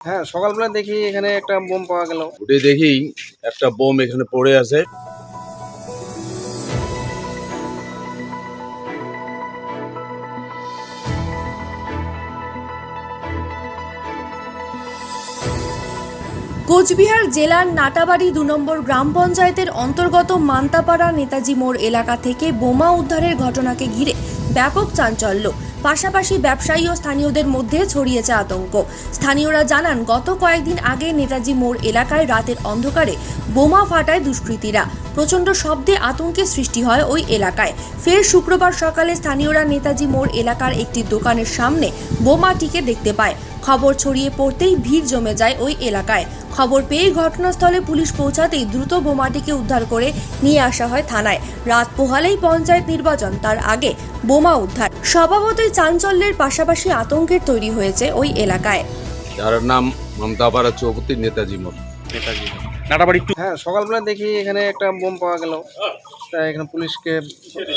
হ্যাঁ, সকালবেলা দেখি এখানে একটা বোম পাওয়া গেল। উঠে দেখি একটা বোম এখানে পড়ে আছে। কোচবিহার জেলার নাটাবাড়ি ২ নম্বর গ্রাম পঞ্চায়েতের অন্তর্গত মান্তাপাড়া নেতাজি মোড় এলাকা থেকে বোমা উদ্ধারের ঘটনাকে ঘিরে ব্যাপক চাঞ্চল্য, পাশাপাশি ব্যবসায়ী ও স্থানীয়দের মধ্যে ছড়িয়েছে আতঙ্ক। স্থানীয়রা জানান, গত কয়েকদিন আগে নেতাজি মোড় এলাকায় রাতের অন্ধকারে বোমা ফাটায় দুষ্কৃতীরা। প্রচণ্ড শব্দে আতঙ্কের সৃষ্টি হয় ওই এলাকায়। ফের শুক্রবার সকালে স্থানীয়রা নেতাজি মোড় এলাকার একটি দোকানের সামনে বোমাটিকে দেখতে পায়। খবর ছড়িয়ে পড়তেই ভিড় জমে যায় ওই এলাকায়। খবর পেয়ে ঘটনাস্থলে পুলিশ পৌঁছাতেই দ্রুত বোমাটিকে উদ্ধার করে নিয়ে আসা হয় থানায়। রাত পোহালেই পঞ্চায়েত নির্বাচন, তার আগে বোমা উদ্ধার। স্বভাবতই চাঞ্চল্যের পাশাপাশি আতঙ্কের তৈরি হয়েছে ওই এলাকায়। যার নাম মান্তাপাড়া চৌপতি নেতাজি মোড়। নাটাবাড়ি টু। হ্যাঁ, সকালবেলা দেখি এখানে একটা বোম পাওয়া গেল। তাই এখানে পুলিশকে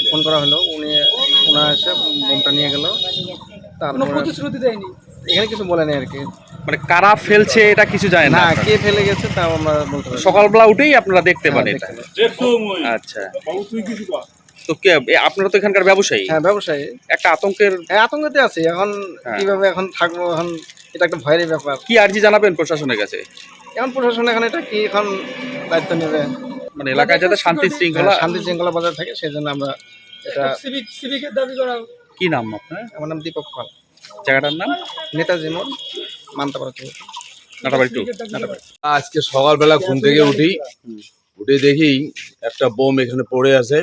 ফোন করা হলো, ওনারা এসে বোমটা নিয়ে গেল। তারপরে প্রতিশ্রুতি দেয়নি, এখানে কিছু বলেনি আর কি। মানে কারা ফেলছে এটা কিছু জানে না না, আপনারা? কে ফেলে গেছে তাও আমরা বলতে পারি না। সকালবেলা উঠেই আপনারা দেখতে হ্যাঁ, পান এটা? দেখতে পাই। আচ্ছা, তো কে আপনারা তো এখানকার ব্যবসায়ী, হ্যাঁ, ব্যবসায়ী। একটা আতঙ্কের হ্যাঁ, আতঙ্কতে আছে এখন। হ্যাঁ। কিভাবে এখন থাকবো, এখন এটা একটা ভয়ের ব্যাপার। কি আর্জি জানাবেন প্রশাসনের কাছে? এখন প্রশাসন এখন এটা কি এখন দায়িত্ব নেবে, মানে এলাকায় যাতে শান্তি শৃঙ্খলা শান্তি শৃঙ্খলা বজায় থাকে, সেই জন্য আমরা এটা। সিভিকের দাবি করা। কি নাম আপনার? আমার নাম দীপক পাল, জায়গাটার নাম? নেতাজি মোড়, মান্তাপাড়া চৌধুরী। নাটাবাড়ি টু। আজকে সকালবেলা ঘুম থেকে উঠে দেখি একটা বোম এখানে পড়ে আছে।